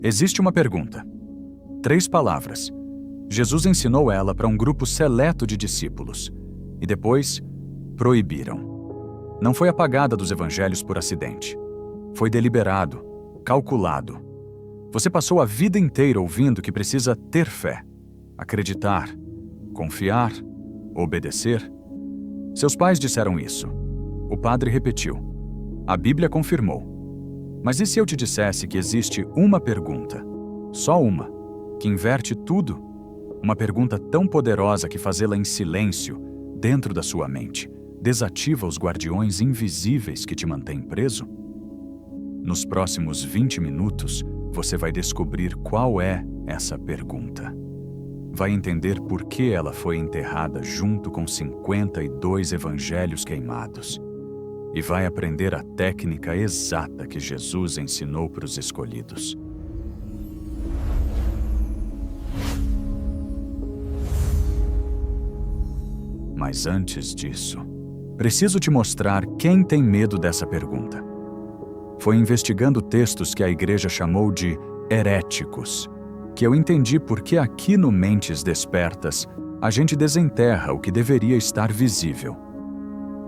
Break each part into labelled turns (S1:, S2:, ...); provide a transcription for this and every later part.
S1: Existe uma pergunta. 3 palavras. Jesus ensinou ela para um grupo seleto de discípulos. E depois, proibiram. Não foi apagada dos evangelhos por acidente. Foi deliberado, calculado. Você passou a vida inteira ouvindo que precisa ter fé, acreditar, confiar, obedecer. Seus pais disseram isso. O padre repetiu. A Bíblia confirmou. Mas e se eu te dissesse que existe uma pergunta, só uma, que inverte tudo? Uma pergunta tão poderosa que fazê-la em silêncio, dentro da sua mente, desativa os guardiões invisíveis que te mantêm preso? Nos próximos 20 minutos, você vai descobrir qual é essa pergunta. Vai entender por que ela foi enterrada junto com 52 evangelhos queimados. E vai aprender a técnica exata que Jesus ensinou para os escolhidos. Mas antes disso, preciso te mostrar quem tem medo dessa pergunta. Foi investigando textos que a igreja chamou de heréticos, que eu entendi por que aqui no Mentes Despertas a gente desenterra o que deveria estar visível.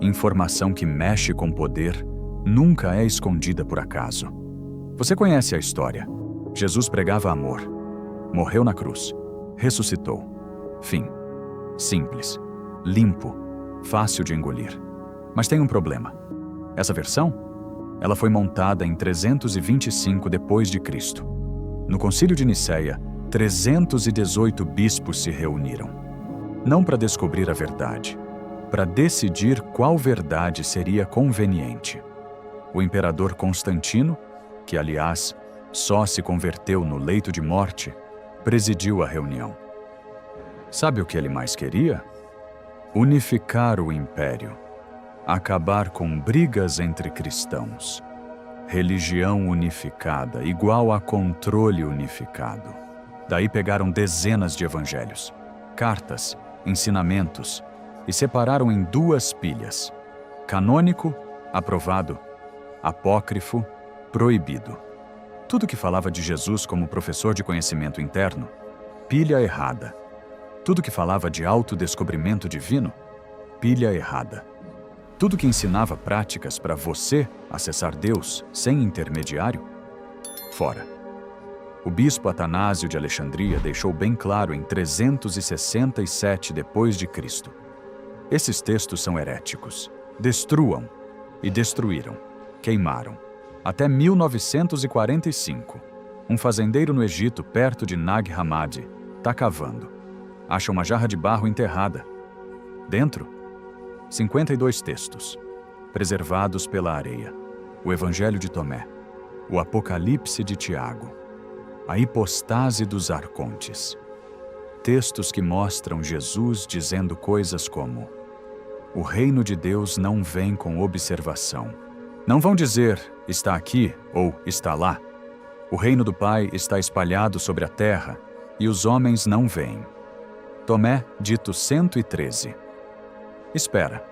S1: Informação que mexe com poder nunca é escondida por acaso. Você conhece a história. Jesus pregava amor. Morreu na cruz. Ressuscitou. Fim. Simples. Limpo. Fácil de engolir. Mas tem um problema. Essa versão? Ela foi montada em 325 depois de Cristo. No Concílio de Nicéia, 318 bispos se reuniram. Não para descobrir a verdade, para decidir qual verdade seria conveniente. O imperador Constantino, que aliás só se converteu no leito de morte, presidiu a reunião. Sabe o que ele mais queria? Unificar o império, acabar com brigas entre cristãos. Religião unificada igual a controle unificado. Daí pegaram dezenas de evangelhos, cartas, ensinamentos, e separaram em 2 pilhas: canônico, aprovado; apócrifo, proibido. Tudo que falava de Jesus como professor de conhecimento interno, pilha errada. Tudo que falava de autodescobrimento divino, pilha errada. Tudo que ensinava práticas para você acessar Deus sem intermediário, fora. O bispo Atanásio de Alexandria deixou bem claro em 367 depois de Cristo. Esses textos são heréticos. Destruam. E destruíram. Queimaram. Até 1945. Um fazendeiro no Egito, perto de Nag Hammadi, está cavando. Acha uma jarra de barro enterrada. Dentro, 52 textos, preservados pela areia. O Evangelho de Tomé. O Apocalipse de Tiago. A hipostase dos arcontes. Textos que mostram Jesus dizendo coisas como: o reino de Deus não vem com observação. Não vão dizer, está aqui ou está lá. O reino do Pai está espalhado sobre a terra e os homens não veem. Tomé, dito 113. Espera,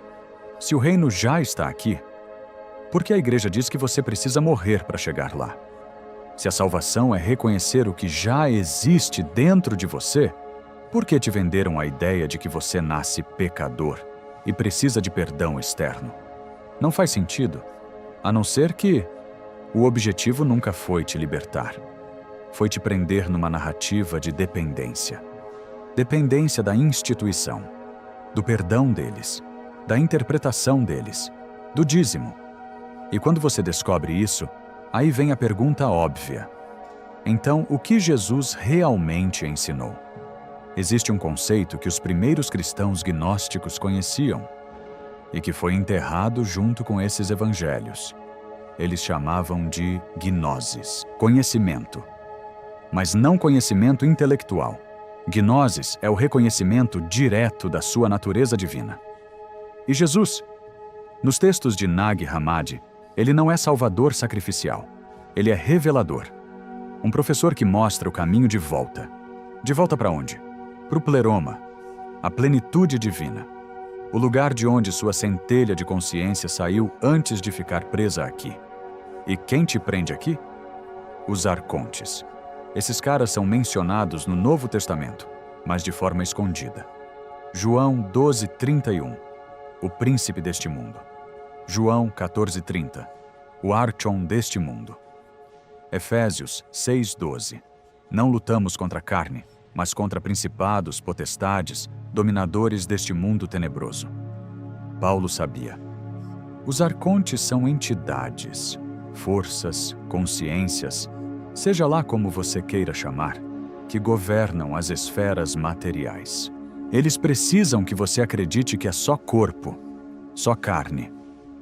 S1: se o reino já está aqui, por que a igreja diz que você precisa morrer para chegar lá? Se a salvação é reconhecer o que já existe dentro de você, por que te venderam a ideia de que você nasce pecador e precisa de perdão externo? Não faz sentido, a não ser que o objetivo nunca foi te libertar. Foi te prender numa narrativa de dependência. Dependência da instituição, do perdão deles, da interpretação deles, do dízimo. E quando você descobre isso, aí vem a pergunta óbvia. Então, o que Jesus realmente ensinou? Existe um conceito que os primeiros cristãos gnósticos conheciam e que foi enterrado junto com esses evangelhos. Eles chamavam de gnoses, conhecimento. Mas não conhecimento intelectual. Gnoses é o reconhecimento direto da sua natureza divina. E Jesus, nos textos de Nag Hammadi, ele não é salvador sacrificial. Ele é revelador. Um professor que mostra o caminho de volta. De volta para onde? Para o pleroma, a plenitude divina. O lugar de onde sua centelha de consciência saiu antes de ficar presa aqui. E quem te prende aqui? Os arcontes. Esses caras são mencionados no Novo Testamento, mas de forma escondida. João 12:31, o príncipe deste mundo. João 14:30, o Archon deste mundo. Efésios 6:12, não lutamos contra a carne, mas contra principados, potestades, dominadores deste mundo tenebroso. Paulo sabia. Os arcontes são entidades, forças, consciências, seja lá como você queira chamar, que governam as esferas materiais. Eles precisam que você acredite que é só corpo, só carne,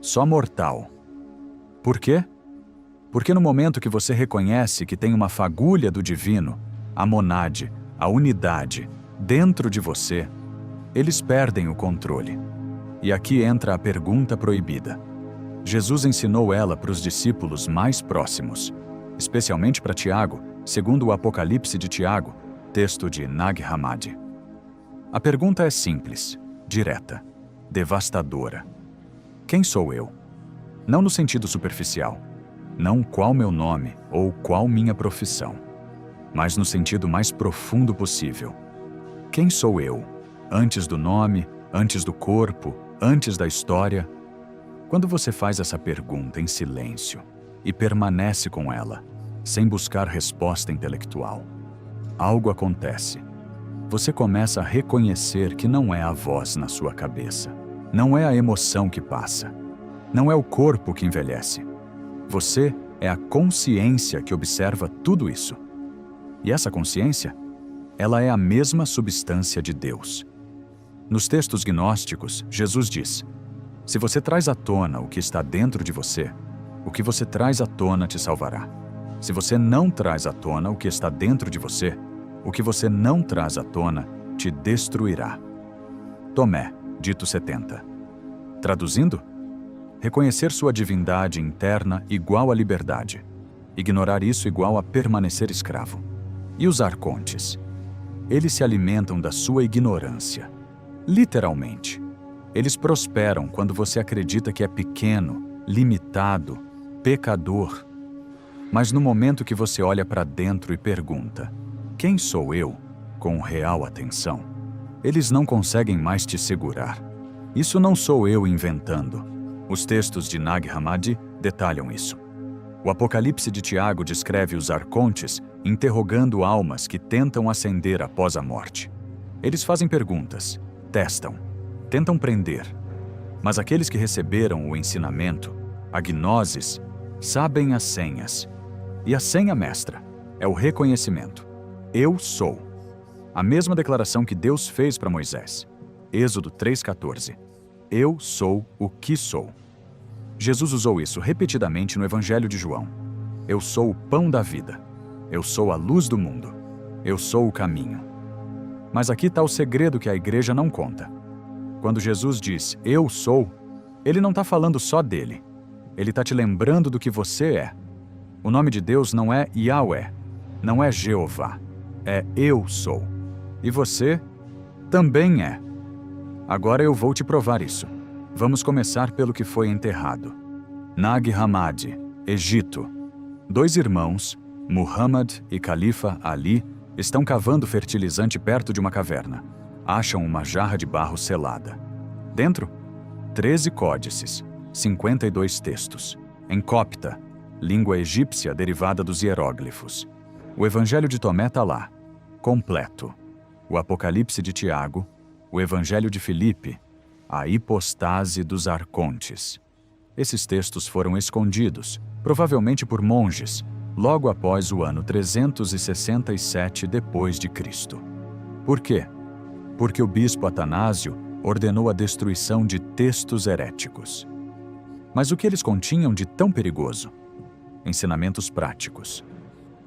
S1: só mortal. Por quê? Porque no momento que você reconhece que tem uma fagulha do divino, a monade, a unidade, dentro de você, eles perdem o controle. E aqui entra a pergunta proibida. Jesus ensinou ela para os discípulos mais próximos, especialmente para Tiago, segundo o Apocalipse de Tiago, texto de Nag Hammadi. A pergunta é simples, direta, devastadora. Quem sou eu? Não no sentido superficial, não qual meu nome ou qual minha profissão, mas no sentido mais profundo possível. Quem sou eu? Antes do nome, antes do corpo, antes da história? Quando você faz essa pergunta em silêncio e permanece com ela, sem buscar resposta intelectual, algo acontece. Você começa a reconhecer que não é a voz na sua cabeça, não é a emoção que passa, não é o corpo que envelhece. Você é a consciência que observa tudo isso. E essa consciência, ela é a mesma substância de Deus. Nos textos gnósticos, Jesus diz: se você traz à tona o que está dentro de você, o que você traz à tona te salvará. Se você não traz à tona o que está dentro de você, o que você não traz à tona te destruirá. Tomé, dito 70. Traduzindo, reconhecer sua divindade interna igual à liberdade. Ignorar isso igual a permanecer escravo. E os arcontes? Eles se alimentam da sua ignorância. Literalmente. Eles prosperam quando você acredita que é pequeno, limitado, pecador. Mas no momento que você olha para dentro e pergunta: quem sou eu? Com real atenção, eles não conseguem mais te segurar. Isso não sou eu inventando. Os textos de Nag Hammadi detalham isso. O Apocalipse de Tiago descreve os arcontes interrogando almas que tentam ascender após a morte. Eles fazem perguntas, testam, tentam prender. Mas aqueles que receberam o ensinamento, a gnosis, sabem as senhas. E a senha mestra é o reconhecimento. Eu sou. A mesma declaração que Deus fez para Moisés. Êxodo 3,14. Eu sou o que sou. Jesus usou isso repetidamente no Evangelho de João. Eu sou o pão da vida. Eu sou a luz do mundo. Eu sou o caminho. Mas aqui está o segredo que a igreja não conta. Quando Jesus diz, eu sou, ele não está falando só dele. Ele está te lembrando do que você é. O nome de Deus não é Yahweh, não é Jeová. É eu sou. E você também é. Agora eu vou te provar isso. Vamos começar pelo que foi enterrado. Nag Hammadi, Egito. 2 irmãos, Muhammad e Califa Ali, estão cavando fertilizante perto de uma caverna. Acham uma jarra de barro selada. Dentro, 13 códices, 52 textos, em copta, língua egípcia derivada dos hieróglifos. O Evangelho de Tomé está lá, completo. O Apocalipse de Tiago, o Evangelho de Filipe, a hipostase dos arcontes. Esses textos foram escondidos, provavelmente por monges, logo após o ano 367 d.C. Por quê? Porque o bispo Atanásio ordenou a destruição de textos heréticos. Mas o que eles continham de tão perigoso? Ensinamentos práticos.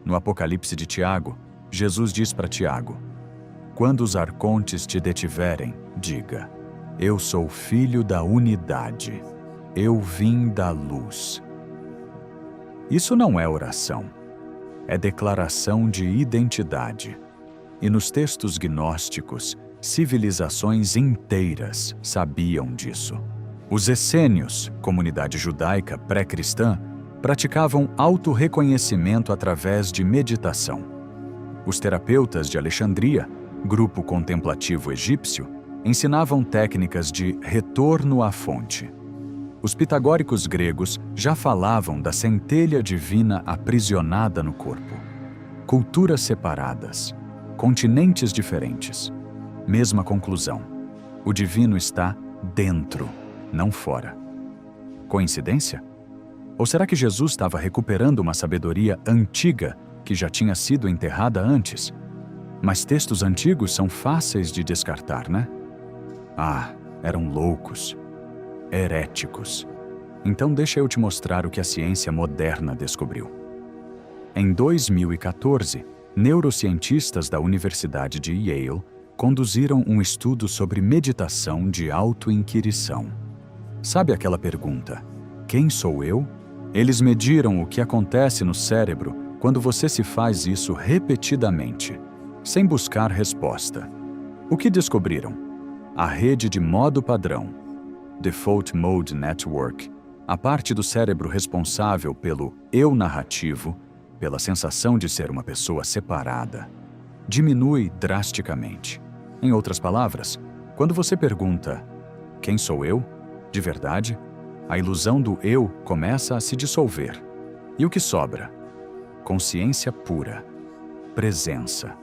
S1: No Apocalipse de Tiago, Jesus diz para Tiago: quando os arcontes te detiverem, diga: eu sou filho da unidade. Eu vim da luz. Isso não é oração. É declaração de identidade. E nos textos gnósticos, civilizações inteiras sabiam disso. Os essênios, comunidade judaica pré-cristã, praticavam autorreconhecimento através de meditação. Os terapeutas de Alexandria, grupo contemplativo egípcio, ensinavam técnicas de retorno à fonte. Os pitagóricos gregos já falavam da centelha divina aprisionada no corpo. Culturas separadas, continentes diferentes. Mesma conclusão: o divino está dentro, não fora. Coincidência? Ou será que Jesus estava recuperando uma sabedoria antiga que já tinha sido enterrada antes? Mas textos antigos são fáceis de descartar, né? Ah, eram loucos, heréticos. Então deixa eu te mostrar o que a ciência moderna descobriu. Em 2014, neurocientistas da Universidade de Yale conduziram um estudo sobre meditação de autoinquirição. Sabe aquela pergunta: quem sou eu? Eles mediram o que acontece no cérebro quando você se faz isso repetidamente, sem buscar resposta. O que descobriram? A rede de modo padrão, Default Mode Network, a parte do cérebro responsável pelo eu narrativo, pela sensação de ser uma pessoa separada, diminui drasticamente. Em outras palavras, quando você pergunta: quem sou eu? De verdade, a ilusão do eu começa a se dissolver. E o que sobra? Consciência pura, presença.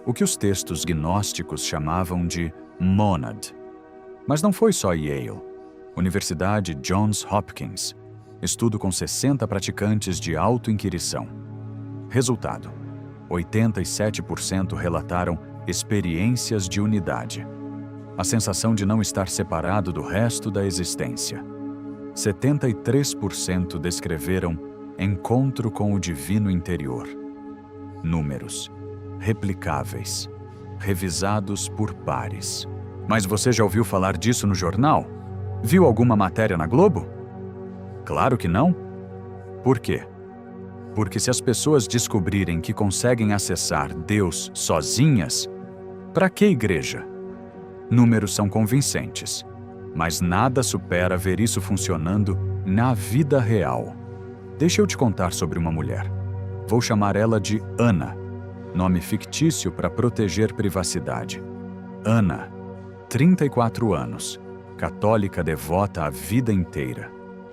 S1: O que os textos gnósticos chamavam de monad. Mas não foi só Yale. Universidade Johns Hopkins, estudo com 60 praticantes de autoinquirição. Resultado: 87% relataram experiências de unidade, a sensação de não estar separado do resto da existência. 73% descreveram encontro com o divino interior. Números replicáveis, revisados por pares. Mas você já ouviu falar disso no jornal? Viu alguma matéria na Globo? Claro que não. Por quê? Porque se as pessoas descobrirem que conseguem acessar Deus sozinhas, para que igreja? Números são convincentes, mas nada supera ver isso funcionando na vida real. Deixa eu te contar sobre uma mulher. Vou chamar ela de Ana, nome fictício para proteger privacidade. Ana, 34 anos, católica devota a vida inteira.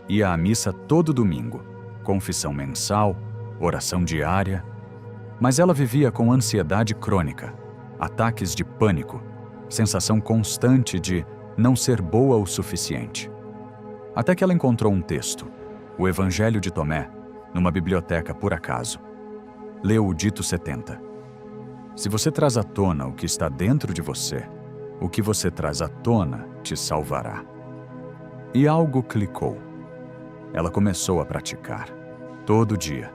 S1: Ia à missa todo domingo, confissão mensal, oração diária. Mas ela vivia com ansiedade crônica, ataques de pânico, sensação constante de não ser boa o suficiente. Até que ela encontrou um texto, o Evangelho de Tomé, numa biblioteca por acaso. Leu o dito 70. Se você traz à tona o que está dentro de você, o que você traz à tona te salvará. E algo clicou. Ela começou a praticar. Todo dia,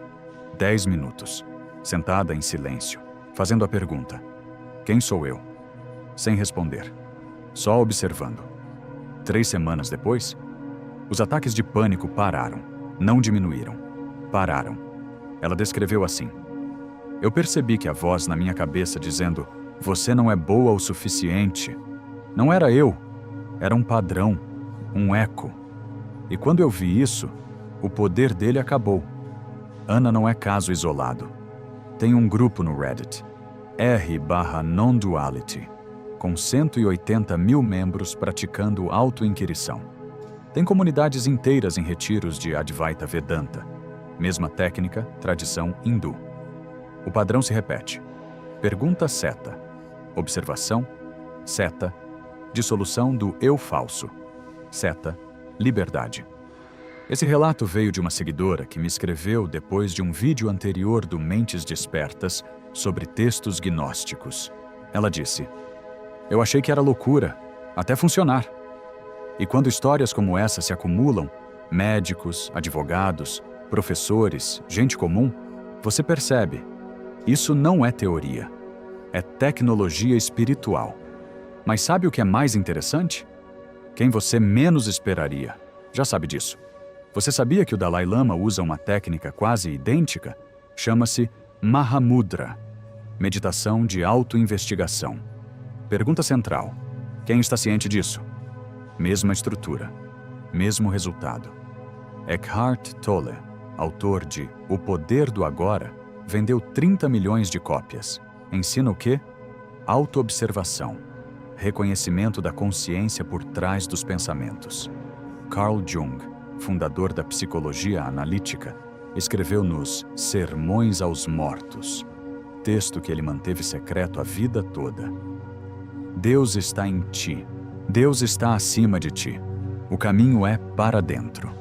S1: 10 minutos, sentada em silêncio, fazendo a pergunta: quem sou eu? Sem responder, só observando. 3 semanas depois, os ataques de pânico pararam, não diminuíram, pararam. Ela descreveu assim: eu percebi que a voz na minha cabeça dizendo: você não é boa o suficiente, não era eu, era um padrão, um eco. E quando eu vi isso, o poder dele acabou. Ana não é caso isolado. Tem um grupo no Reddit, r/non-duality, com 180 mil membros praticando autoinquirição. Tem comunidades inteiras em retiros de Advaita Vedanta, mesma técnica, tradição hindu. O padrão se repete. Pergunta seta. Observação, seta. Dissolução do eu falso, seta. Liberdade. Esse relato veio de uma seguidora que me escreveu depois de um vídeo anterior do Mentes Despertas sobre textos gnósticos. Ela disse: eu achei que era loucura, até funcionar. E quando histórias como essa se acumulam, médicos, advogados, professores, gente comum, você percebe, isso não é teoria, é tecnologia espiritual. Mas sabe o que é mais interessante? Quem você menos esperaria já sabe disso. Você sabia que o Dalai Lama usa uma técnica quase idêntica? Chama-se Mahamudra, meditação de autoinvestigação. Pergunta central: quem está ciente disso? Mesma estrutura, mesmo resultado. Eckhart Tolle, autor de O Poder do Agora, Vendeu 30 milhões de cópias. Ensina o quê? Autoobservação. Reconhecimento da consciência por trás dos pensamentos. Carl Jung, fundador da psicologia analítica, escreveu nos Sermões aos Mortos, texto que ele manteve secreto a vida toda. Deus está em ti. Deus está acima de ti. O caminho é para dentro.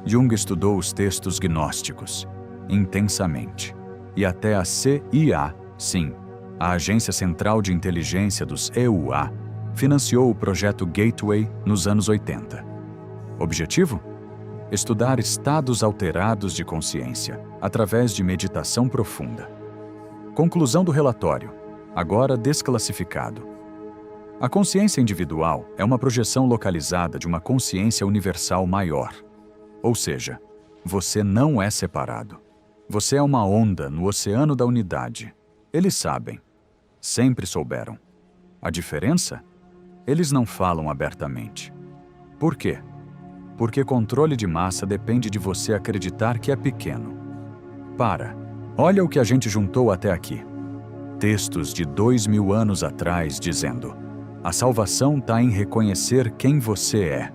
S1: Jung estudou os textos gnósticos intensamente. E até a CIA, sim, a Agência Central de Inteligência dos EUA, financiou o projeto Gateway nos anos 80. Objetivo? Estudar estados alterados de consciência através de meditação profunda. Conclusão do relatório, agora desclassificado. A consciência individual é uma projeção localizada de uma consciência universal maior. Ou seja, você não é separado. Você é uma onda no oceano da unidade. Eles sabem. Sempre souberam. A diferença? Eles não falam abertamente. Por quê? Porque controle de massa depende de você acreditar que é pequeno. Olha o que a gente juntou até aqui. Textos de 2000 anos atrás dizendo: a salvação está em reconhecer quem você é.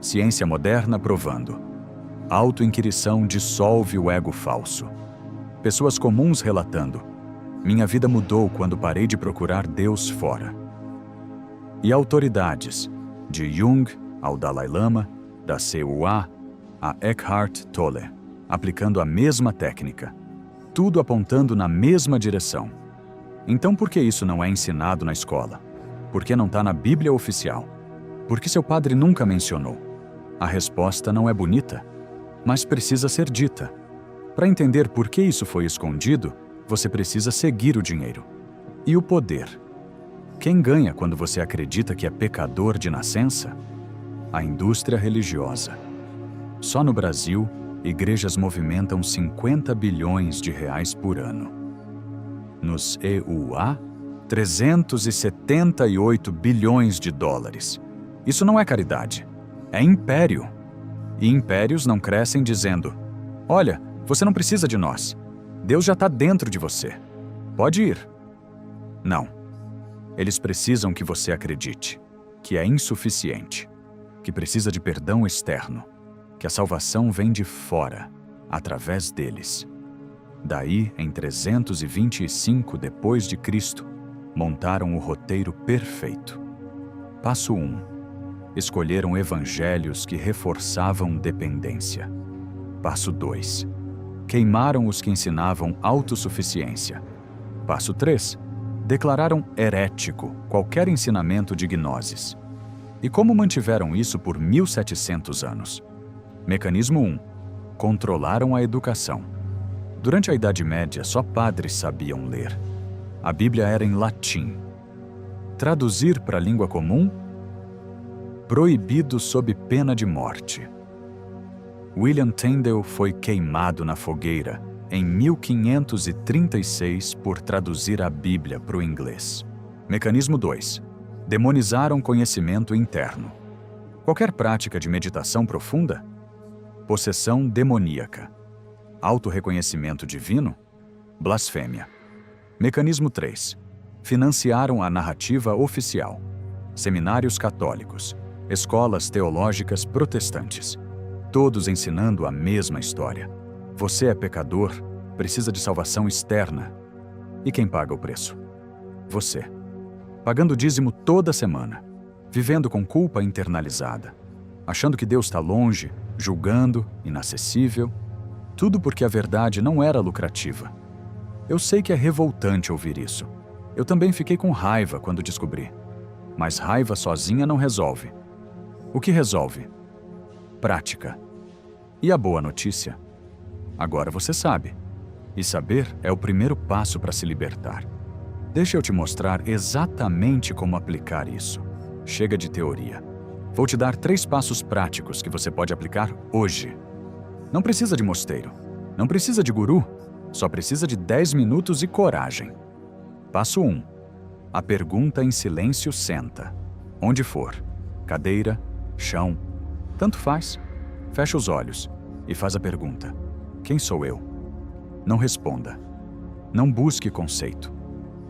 S1: Ciência moderna provando: autoinquirição dissolve o ego falso. Pessoas comuns relatando: minha vida mudou quando parei de procurar Deus fora. E autoridades, de Jung ao Dalai Lama, da CUA a Eckhart Tolle, aplicando a mesma técnica, tudo apontando na mesma direção. Então por que isso não é ensinado na escola? Por que não está na Bíblia oficial? Por que seu padre nunca mencionou? A resposta não é bonita, mas precisa ser dita. Para entender por que isso foi escondido, você precisa seguir o dinheiro. E o poder? Quem ganha quando você acredita que é pecador de nascença? A indústria religiosa. Só no Brasil, igrejas movimentam 50 bilhões de reais por ano. Nos EUA, 378 bilhões de dólares. Isso não é caridade, é império. E impérios não crescem dizendo: olha, você não precisa de nós. Deus já está dentro de você. Pode ir. Não. Eles precisam que você acredite que é insuficiente, que precisa de perdão externo, que a salvação vem de fora, através deles. Daí, em 325 depois de Cristo, montaram o roteiro perfeito. Passo 1. Escolheram evangelhos que reforçavam dependência. Passo 2. Queimaram os que ensinavam autossuficiência. Passo 3. Declararam herético qualquer ensinamento de gnoses. E como mantiveram isso por 1700 anos? Mecanismo 1. Controlaram a educação. Durante a Idade Média, só padres sabiam ler. A Bíblia era em latim. Traduzir para a língua comum? Proibido sob pena de morte. William Tyndale foi queimado na fogueira em 1536 por traduzir a Bíblia para o inglês. Mecanismo 2. Demonizaram conhecimento interno. Qualquer prática de meditação profunda? Possessão demoníaca. Autorreconhecimento divino? Blasfêmia. Mecanismo 3. Financiaram a narrativa oficial. Seminários católicos, escolas teológicas protestantes, todos ensinando a mesma história. Você é pecador, precisa de salvação externa. E quem paga o preço? Você. Pagando dízimo toda semana, vivendo com culpa internalizada, achando que Deus está longe, julgando, inacessível, tudo porque a verdade não era lucrativa. Eu sei que é revoltante ouvir isso. Eu também fiquei com raiva quando descobri. Mas raiva sozinha não resolve. O que resolve? Prática. E a boa notícia? Agora você sabe. E saber é o primeiro passo para se libertar. Deixa eu te mostrar exatamente como aplicar isso. Chega de teoria. Vou te dar 3 passos práticos que você pode aplicar hoje. Não precisa de mosteiro. Não precisa de guru. Só precisa de 10 minutos e coragem. Passo 1. A pergunta em silêncio senta. Onde for. Cadeira, chão. Tanto faz. Fecha os olhos e faz a pergunta: quem sou eu? Não responda. Não busque conceito.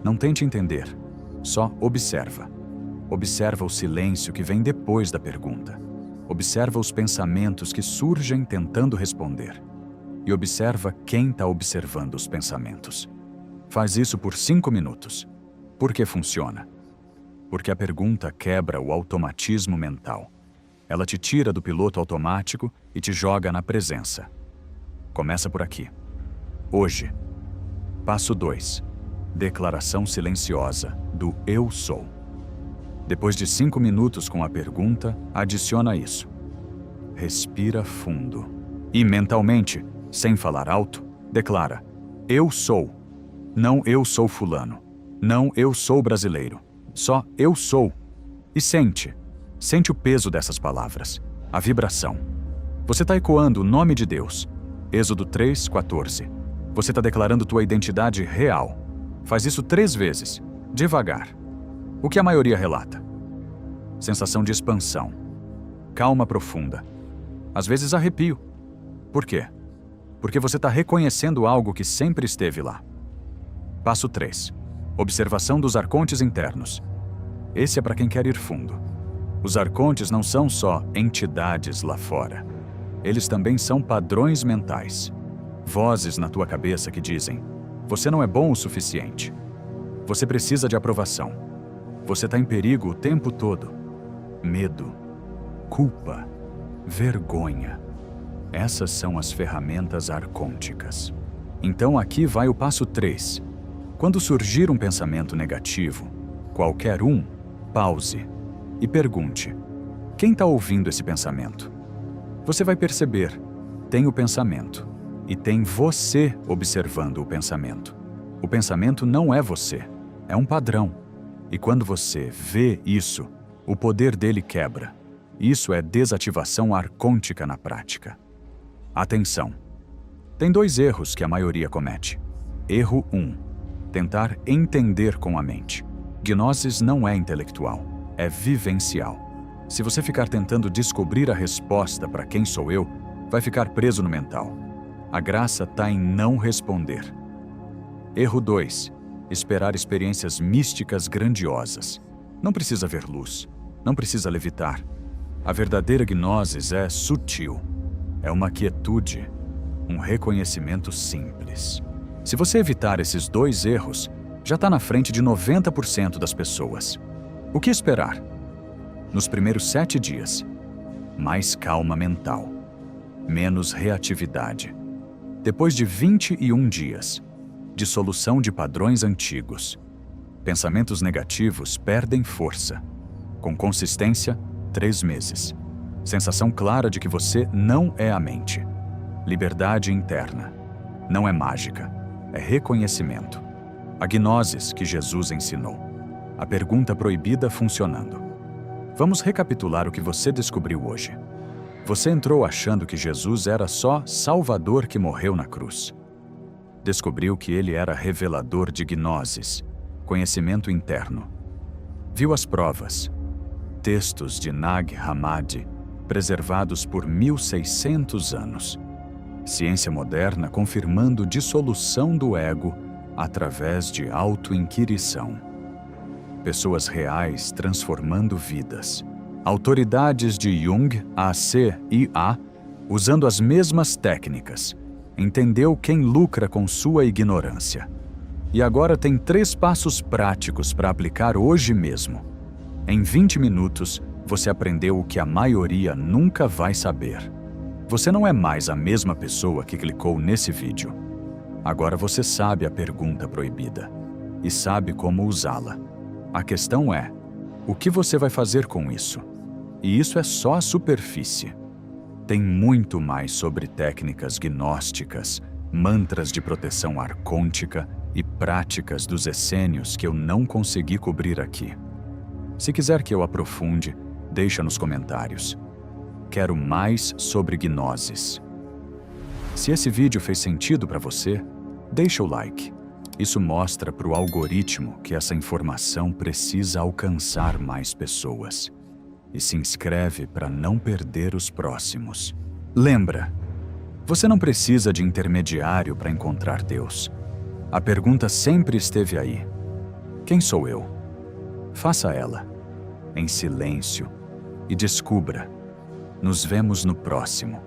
S1: Não tente entender. Só observa. Observa o silêncio que vem depois da pergunta. Observa os pensamentos que surgem tentando responder. E observa quem está observando os pensamentos. Faz isso por 5 minutos. Por que funciona? Porque a pergunta quebra o automatismo mental. Ela te tira do piloto automático e te joga na presença. Começa por aqui. Hoje. Passo 2. Declaração silenciosa do Eu Sou. Depois de 5 minutos com a pergunta, adiciona isso. Respira fundo. E mentalmente, sem falar alto, declara: Eu sou. Não eu sou fulano. Não eu sou brasileiro. Só eu sou. E sente. Sente o peso dessas palavras. A vibração. Você está ecoando o nome de Deus. Êxodo 3:14. Você está declarando tua identidade real. Faz isso 3 vezes. Devagar. O que a maioria relata? Sensação de expansão. Calma profunda. Às vezes arrepio. Por quê? Porque você está reconhecendo algo que sempre esteve lá. Passo 3. Observação dos arcontes internos. Esse é para quem quer ir fundo. Os arcontes não são só entidades lá fora. Eles também são padrões mentais. Vozes na tua cabeça que dizem: você não é bom o suficiente. Você precisa de aprovação. Você está em perigo o tempo todo. Medo, culpa, vergonha. Essas são as ferramentas arcônticas. Então aqui vai o passo 3. Quando surgir um pensamento negativo, qualquer um, pause e pergunte: quem está ouvindo esse pensamento? Você vai perceber, tem o pensamento e tem você observando o pensamento. O pensamento não é você, é um padrão. E quando você vê isso, o poder dele quebra. Isso é desativação arcôntica na prática. Atenção! Tem 2 erros que a maioria comete. Erro 1. Tentar entender com a mente. Gnoses não é intelectual, é vivencial. Se você ficar tentando descobrir a resposta para quem sou eu, vai ficar preso no mental. A graça está em não responder. Erro 2. Esperar experiências místicas grandiosas. Não precisa ver luz, não precisa levitar. A verdadeira gnosis é sutil. É uma quietude, um reconhecimento simples. Se você evitar esses 2 erros, já está na frente de 90% das pessoas. O que esperar? Nos primeiros 7 dias, mais calma mental, menos reatividade. Depois de 21 dias, dissolução de padrões antigos. Pensamentos negativos perdem força. Com consistência, 3 meses. Sensação clara de que você não é a mente. Liberdade interna. Não é mágica, é reconhecimento. A gnosis que Jesus ensinou. A pergunta proibida funcionando. Vamos recapitular o que você descobriu hoje. Você entrou achando que Jesus era só Salvador que morreu na cruz. Descobriu que ele era revelador de gnosis, conhecimento interno. Viu as provas, textos de Nag Hammadi, preservados por 1600 anos. Ciência moderna confirmando dissolução do ego através de autoinquirição. Pessoas reais transformando vidas. Autoridades de Jung, AC e A, usando as mesmas técnicas. Entendeu quem lucra com sua ignorância. E agora tem 3 passos práticos para aplicar hoje mesmo. Em 20 minutos, você aprendeu o que a maioria nunca vai saber. Você não é mais a mesma pessoa que clicou nesse vídeo. Agora você sabe a pergunta proibida e sabe como usá-la. A questão é, o que você vai fazer com isso? E isso é só a superfície. Tem muito mais sobre técnicas gnósticas, mantras de proteção arcôntica e práticas dos essênios que eu não consegui cobrir aqui. Se quiser que eu aprofunde, deixa nos comentários. Quero mais sobre gnosis. Se esse vídeo fez sentido para você, deixa o like. Isso mostra para o algoritmo que essa informação precisa alcançar mais pessoas. E se inscreve para não perder os próximos. Lembra, Você não precisa de intermediário para encontrar Deus. A pergunta sempre esteve aí: quem sou eu? Faça ela, em silêncio, e descubra. Nos vemos no próximo.